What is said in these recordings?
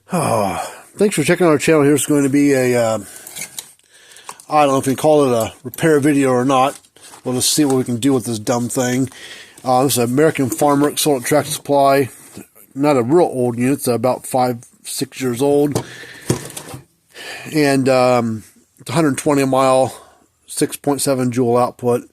Thanks for checking out our channel. Here's going to be a, I don't know if we can call it a repair video or not. We'll just see what we can do with this dumb thing. This is an American Farmworks sold at Tractor Supply. Not a real old unit. It's about 5-6 years old. And it's 120 a mile, 6.7 joule output.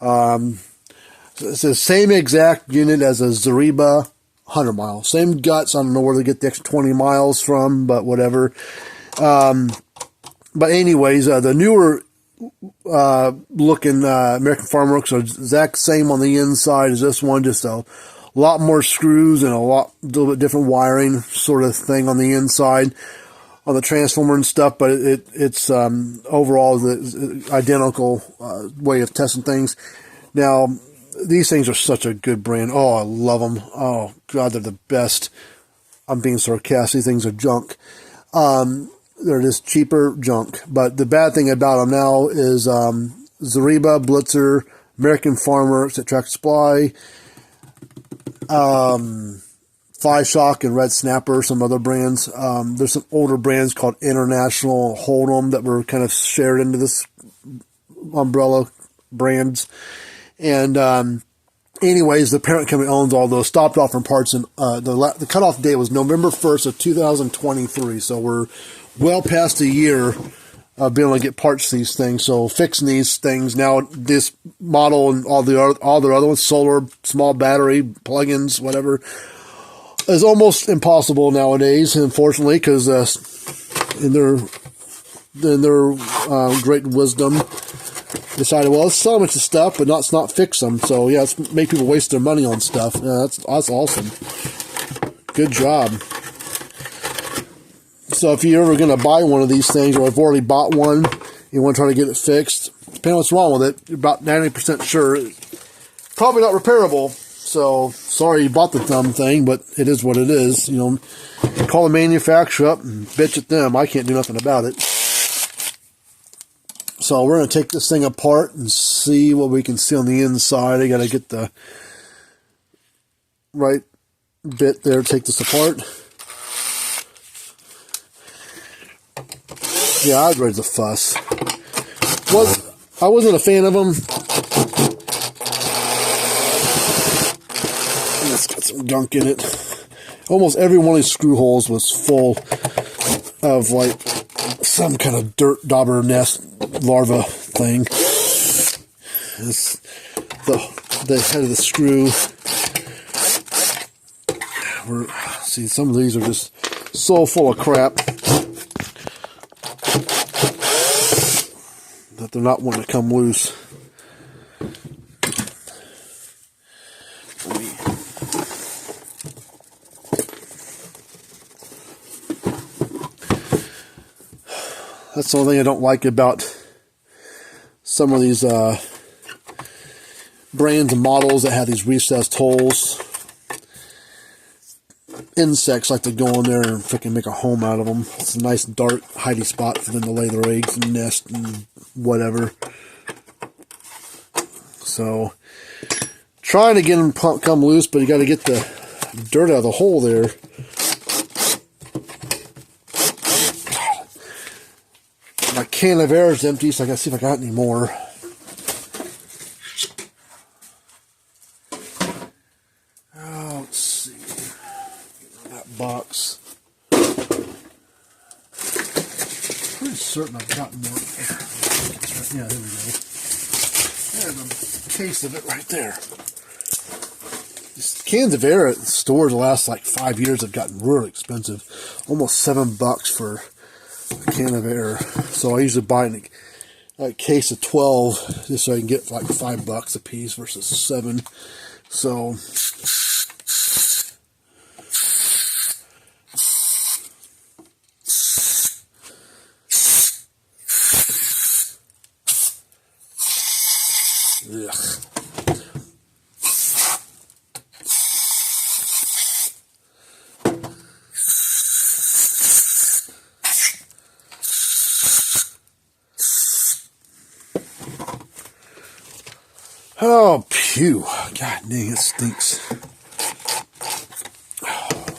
It's the same exact unit as a Zariba 100 mile. Same guts. I don't know where they get the extra 20 miles from, but whatever. But anyways, the newer looking American Farmworks are exact same on the inside as this one. Just a lot more screws and a little bit different wiring sort of thing on the inside on the transformer and stuff. But it's overall the identical way of testing things. Now, these things are such a good brand. Oh, I love them. Oh, God, they're the best. I'm being sarcastic. These things are junk. They're just cheaper junk. But the bad thing about them now is Zariba, Blitzer, American Farmworks at Tractor Supply, 5-Shock and Red Snapper, some other brands. There's some older brands called International, Hold'em that were kind of shared into this umbrella brands. And anyways, the parent company owns all those. Stopped offering parts, and the cutoff date was November 1st of 2023. So we're well past a year of being able to get parts to these things. So fixing these things now, this model and all their other ones, solar, small battery, plugins, whatever, is almost impossible nowadays. Unfortunately, because in their great wisdom, decided, well, let's sell them into stuff, but not fix them. So yeah, let's make people waste their money on stuff. Yeah, that's awesome. Good job. So if you're ever going to buy one of these things, or have already bought one, you want to try to get it fixed, depending on what's wrong with it, you're about 90% sure it's probably not repairable. So sorry you bought the dumb thing, but it is what it is. You know, call the manufacturer up and bitch at them. I can't do nothing about it. So we're going to take this thing apart and see what we can see on the inside. I got to get the right bit there, take this apart. Yeah, I'd raise a fuss. I wasn't a fan of them. It's got some gunk in it. Almost every one of these screw holes was full of like some kind of dirt dauber nest larva thing. It's the head of the screw. See, some of these are just so full of crap that they're not wanting to come loose. That's the only thing I don't like about some of these brands and models that have these recessed holes. Insects like to go in there and freaking make a home out of them. It's a nice dark hidey spot for them to lay their eggs and nest and whatever. So trying to get them come loose, but you got to get the dirt out of the hole there. My can of air is empty, so I got to see if I got any more. Oh, let's see. That box. Pretty certain I've got more air. Yeah, there we go. There's a case of it right there. These cans of air at stores the last like 5 years have gotten really expensive. Almost $7 for a can of air. So I usually buy a case of 12 just so I can get like $5 a piece versus 7. So ugh. Oh, phew. God dang, it stinks. Oh, man.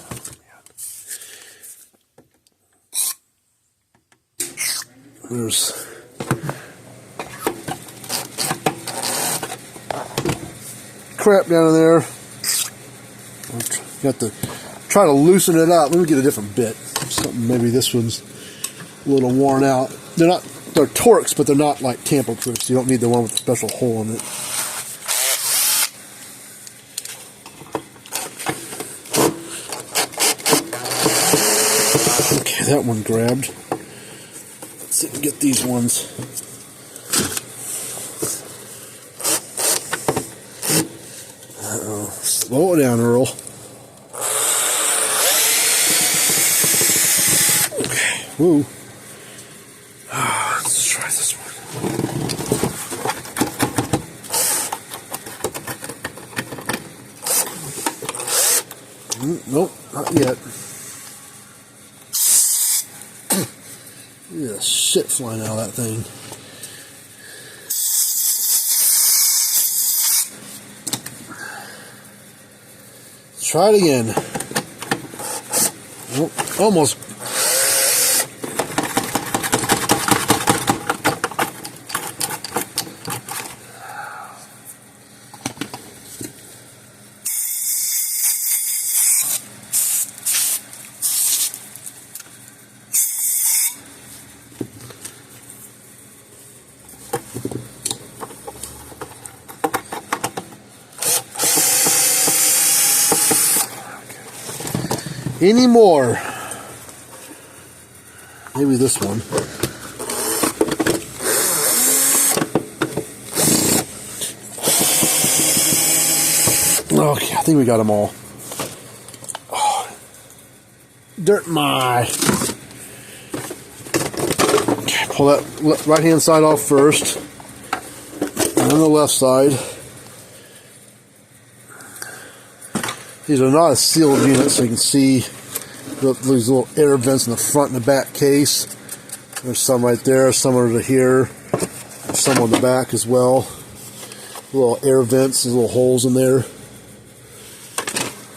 There's crap down in there. Got to try to loosen it up. Let me get a different bit. Something, maybe this one's a little worn out. They're Torx, but they're not like tamper-proof, so you don't need the one with a special hole in it. Okay, that one grabbed. Let's see if we can get these ones. Uh-oh. Slow it down, Earl. Okay, woo. Let's try this one. Nope, not yet. Yeah, shit flying out of that thing. Let's try it again. Nope, almost. Any more? Maybe this one. Okay, I think we got them all. Oh, dirt my. Okay, pull that right hand side off first, and then the left side. These are not a sealed unit, so you can see these little air vents in the front and the back case. There's some right there, some over here, there's some on the back as well. Little air vents, there's little holes in there.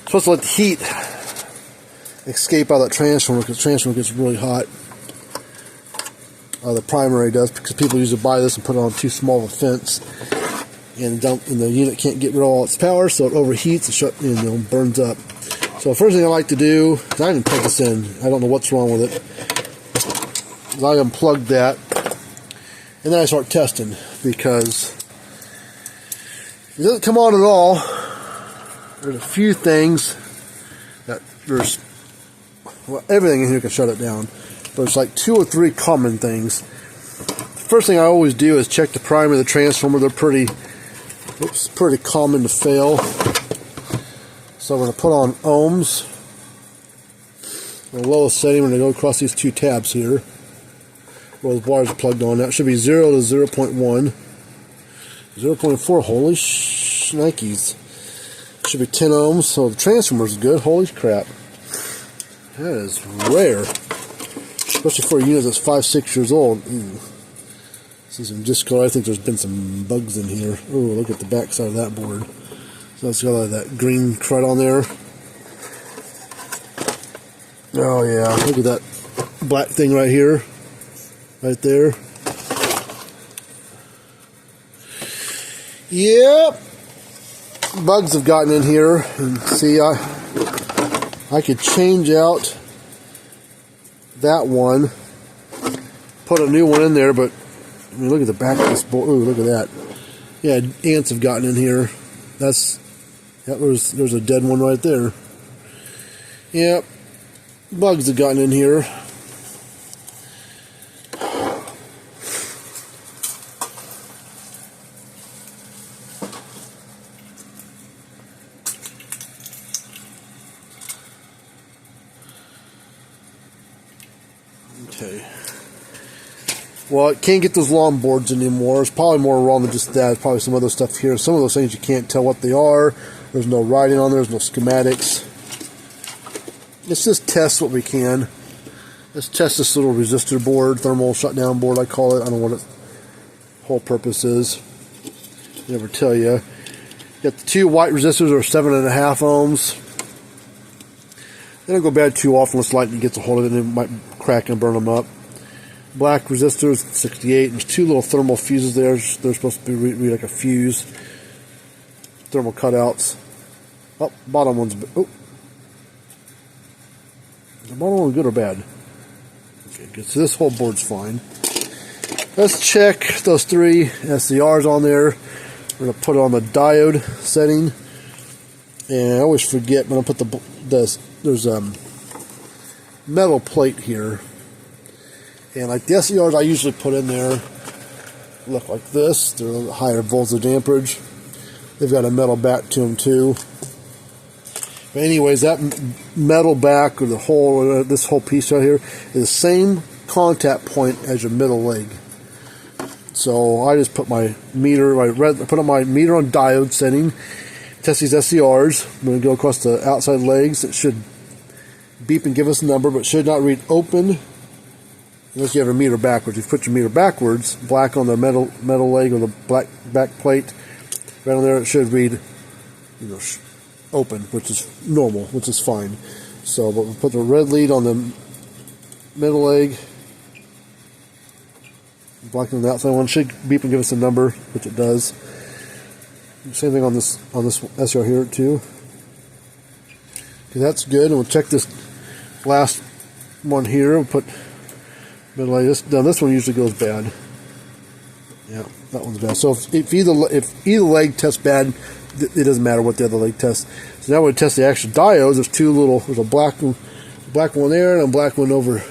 Supposed to let the heat escape out of that transformer, because the transformer gets really hot. The primary does, because people usually buy this and put it on too small of a fence. And the unit can't get rid of all its power, so it overheats and burns up. So the first thing I like to do is I didn't plug this in. I don't know what's wrong with it. I unplug that, and then I start testing, because it doesn't come on at all. There's a few things that everything in here can shut it down, but it's like 2 or 3 common things. The first thing I always do is check the primary of the transformer. They're pretty common to fail. So I'm going to put on ohms. The lowest setting, we're going to go across these 2 tabs here where the wires are plugged on. That should be 0 to 0.1. 0.4, holy shnikes. Should be 10 ohms, so the transformer's good. Holy crap. That is rare. Especially for a unit that's 5-6 years old. This is some discard. I think there's been some bugs in here. Oh, look at the back side of that board. So it's got that green crud on there. Oh yeah, look at that black thing right here. Right there. Yep. Bugs have gotten in here. And see, I could change out that one. Put a new one in there, but I mean, look at the back of this board. Ooh, look at that. Yeah, ants have gotten in here. There's a dead one right there. Yep. Bugs have gotten in here. Okay. Well, it can't get those long boards anymore. It's probably more wrong than just that. It's probably some other stuff here. Some of those things you can't tell what they are. There's no writing on there. There's no schematics. Let's just test what we can. Let's test this little resistor board, thermal shutdown board, I call it. I don't know what its whole purpose is. Never tell you. Got the 2 white resistors are 7.5 ohms. They don't go bad too often unless lightning gets a hold of it and it might crack and burn them up. Black resistors, 68. There's two little thermal fuses there. They're supposed to be like a fuse. Thermal cutouts. Oh, bottom one's... Oh. The bottom one good or bad? Okay, good. So this whole board's fine. Let's check those three SCRs on there. We're going to put it on the diode setting. And I always forget when I put there's a metal plate here. And like the SCRs I usually put in there look like this. They're a little higher voltage amperage. They've got a metal back to them too. But anyways, that metal back or this whole piece right here is the same contact point as your middle leg. So I just put my meter, I put on my meter on diode setting, test these SCRs. I'm going to go across the outside legs. It should beep and give us a number, but should not read open unless you have a meter backwards. If you put your meter backwards, black on the metal leg or the black back plate, right on there, it should read, open, which is normal, which is fine. So, but we'll put the red lead on the middle leg. Black on the outside one should beep and give us a number, which it does. Same thing on this SR here too. Okay, that's good. And we'll check this last one here. We'll put middle leg. This one usually goes bad. Yeah, that one's bad. So if either leg tests bad, it doesn't matter what the other leg tests. So now we test the actual diodes. There's a black one there and a black one over.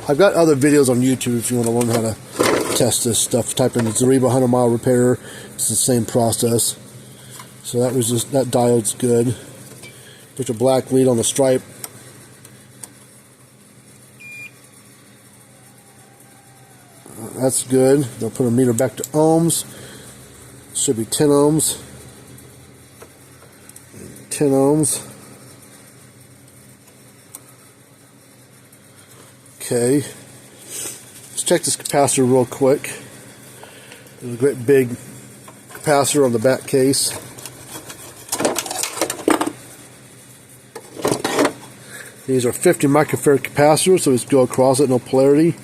I've got other videos on YouTube if you want to learn how to test this stuff. Type in Zariba 100 mile repair. It's the same process. So that diode's good. Put your black lead on the stripe. That's good. They'll put a meter back to ohms. Should be 10 ohms. 10 ohms. Okay. Let's check this capacitor real quick. There's a great big capacitor on the back case. These are 50 microfarad capacitors, so let's go across it, no polarity.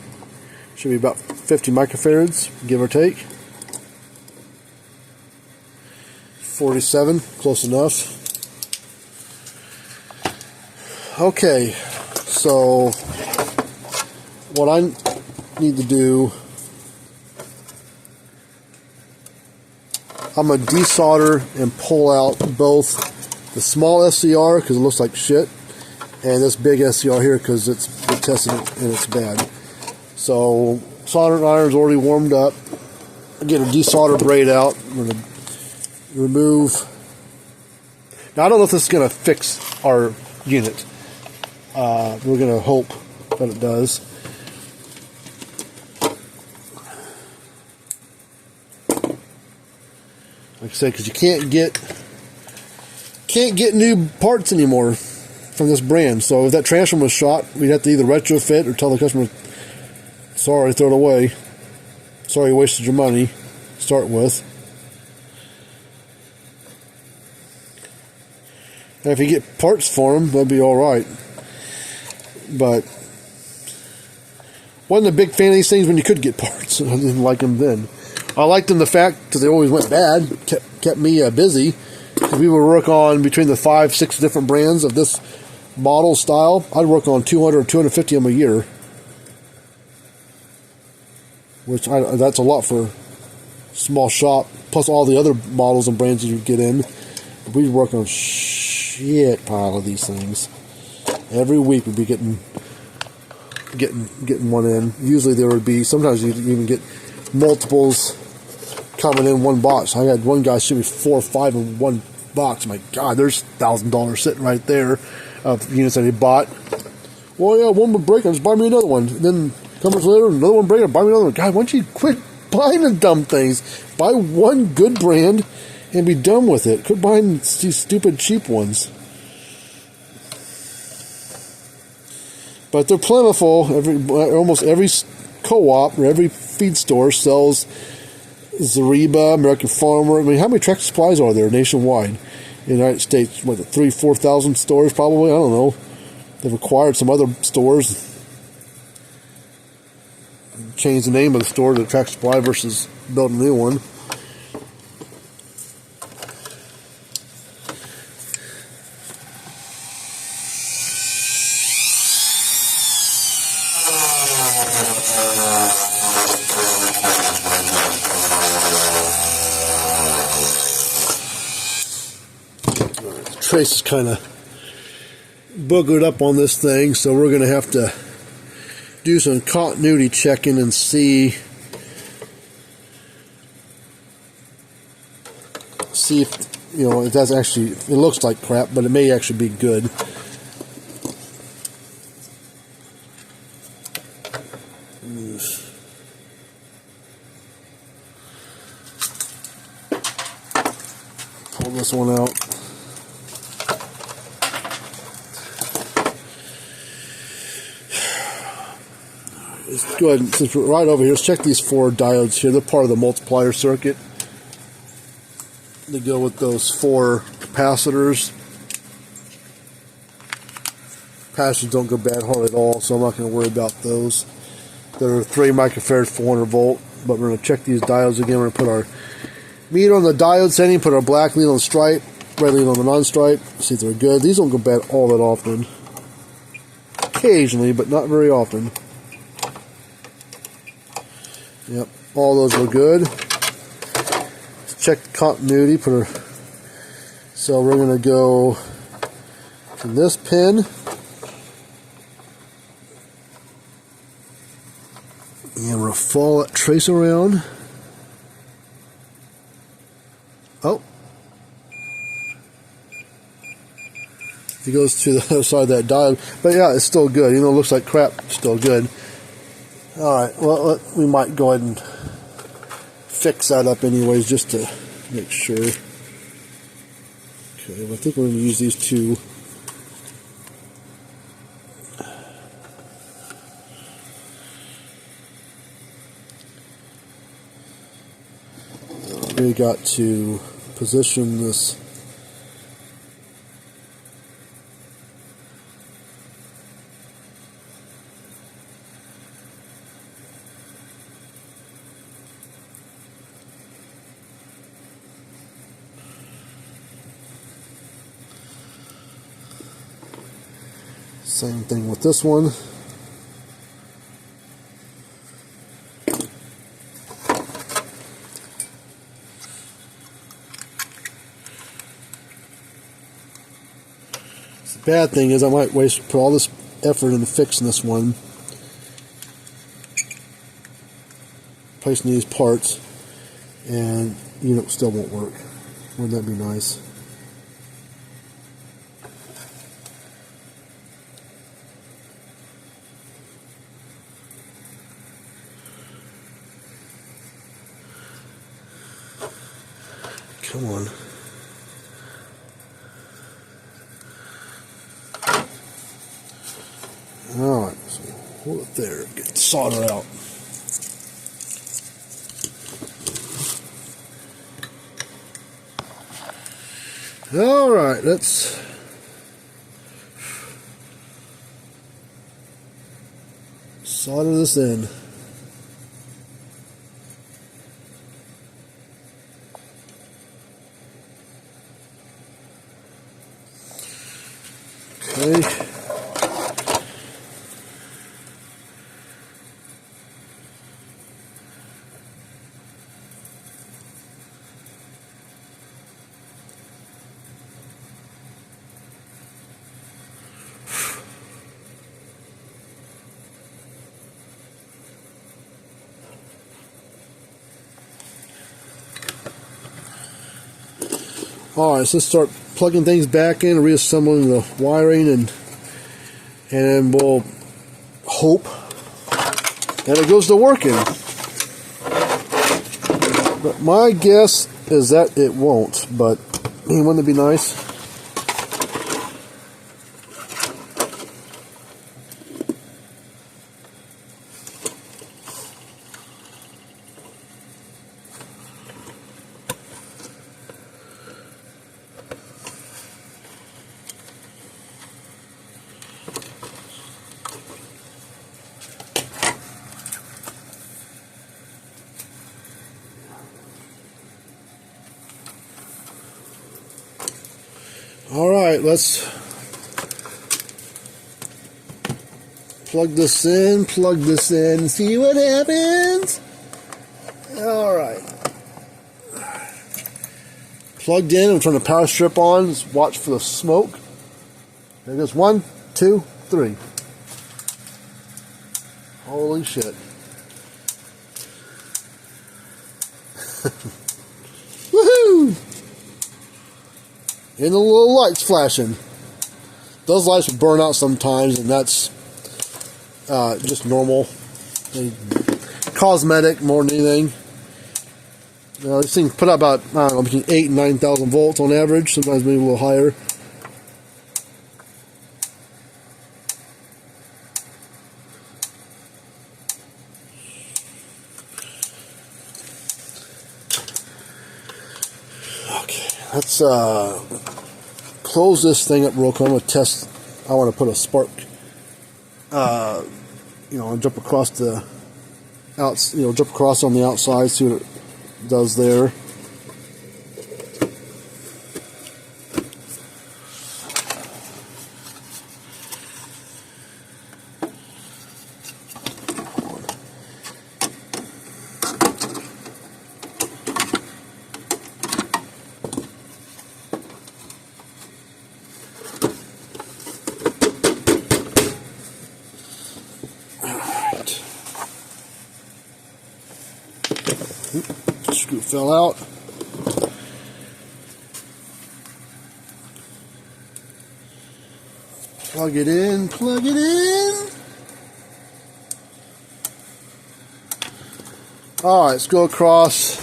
Should be about 50 microfarads, give or take. 47, close enough. Okay, so what I need to do, I'm going to desolder and pull out both the small SCR because it looks like shit, and this big SCR here because it's testing it and it's bad. So soldering iron's already warmed up. I get a desolder braid out. I'm going to remove. Now I don't know if this is going to fix our unit. We're going to hope that it does. Like I said, because you can't get new parts anymore from this brand. So if that transformer was shot, we'd have to either retrofit or tell the customer, sorry, throw it away. Sorry you wasted your money to start with. And if you get parts for them, that'd be alright. But wasn't a big fan of these things when you could get parts. I didn't like them then. I liked them the fact because they always went bad, kept me busy. We would work on between the 5-6 different brands of this model style. I'd work on 200 or 250 of them a year, which that's a lot for a small shop. Plus all the other models and brands you get in. We'd work on shit pile of these things every week. We'd be getting one in. Usually there would be, sometimes you'd even get multiples coming in one box. I had one guy ship me 4 or 5 in one box. My God, there's $1,000 sitting right there of units that he bought. Well, yeah, one would break, just buy me another one. And then a couple months later, another one break, buy me another one. God, why don't you quit buying the dumb things? Buy one good brand and be done with it. Quit buying these stupid cheap ones. But they're plentiful. Almost every co-op or every feed store sells Zariba, American Farmworks. I mean, how many Tractor Supplies are there nationwide? in the United States, what, 3,000-4,000 stores probably? I don't know. They've acquired some other stores. Changed the name of the store to Tractor Supply versus building a new one. The trace is kind of boogered up on this thing, so we're going to have to do some continuity checking and see if, you know, if that's actually, it looks like crap, but it may actually be good. Pull this one out. Let's go ahead and, since we're right over here, let's check these 4 diodes here. They're part of the multiplier circuit. They go with those 4 capacitors. Capacitors don't go bad hardly at all, so I'm not going to worry about those. They're 3 microfarads, 400 volt. But we're going to check these diodes again. We're going to put our meter on the diode setting, put our black lead on the stripe, red lead on the non-stripe, see if they're good. These don't go bad all that often. Occasionally, but not very often. Yep, all those were good. Let's check the continuity. So we're going to go to this pin. And we're going to follow that trace around. Oh. It goes to the other side of that diode. But yeah, it's still good. Even though it looks like crap, it's still good. Alright, well, we might go ahead and fix that up anyways, just to make sure. Okay, well, I think we're going to use these 2. We got to position this. Same thing with this one. The bad thing is I might put all this effort into fixing this one, placing these parts, and you know, it still won't work. Wouldn't that be nice? Come on. Alright, so hold it there, get the solder out. Alright, let's solder this in. Okay. Alright, so let's start plugging things back in, reassembling the wiring, and we'll hope that it goes to working. But my guess is that it won't, but wouldn't it be nice? Alright, let's plug this in, see what happens. Alright. Plugged in, I'm turning the power strip on, just watch for the smoke. There goes 1, 2, 3. Holy shit. Woohoo! And the little lights flashing. Those lights will burn out sometimes, and that's just normal. Cosmetic more than anything. These things put out about, I don't know, between 8,000 and 9,000 volts on average, sometimes maybe a little higher. Okay, let's close this thing up real quick. I'm going to test. I want to put a spark, jump across the jump across on the outside, see what it does there. Screw fell out. Plug it in, Alright, let's go across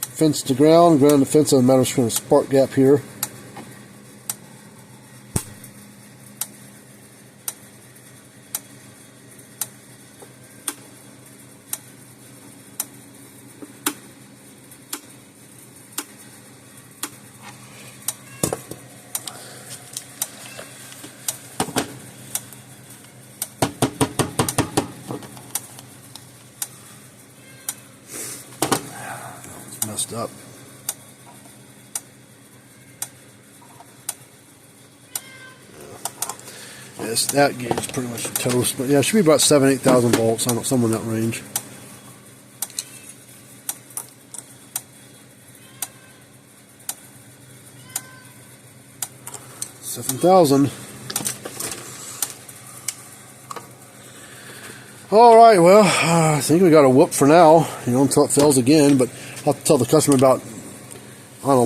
fence to ground to fence. Doesn't matter, just going to spark gap here. Messed up. Yes, that gauge is pretty much toast, but yeah, it should be about 7,000 to 8,000 volts. I don't know, somewhere in that range. 7,000. Alright, well, I think we got a whoop for now, until it fails again, but I'll have to tell the customer about,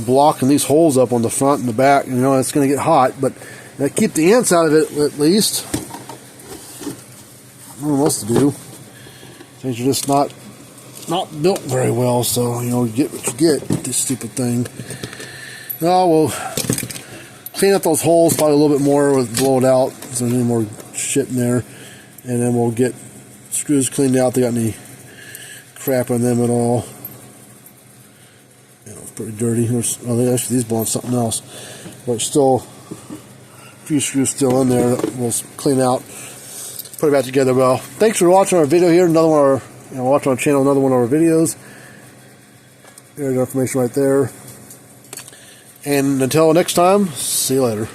blocking these holes up on the front and the back. It's going to get hot, but keep the ants out of it at least. I don't know what else to do. Things are just not built very well, so, you get what you get with this stupid thing. Oh, we'll clean up those holes probably a little bit more, blow it out, so there's any more shit in there, and then we'll get screws cleaned out. They got any crap on them at all? It's pretty dirty. Actually, these belong to something else, but still a few screws still in there that we'll clean out, put it back together. Well, thanks for watching our video here. Another one of our, watch on our channel, another one of our videos. There's information right there. And until next time, see you later.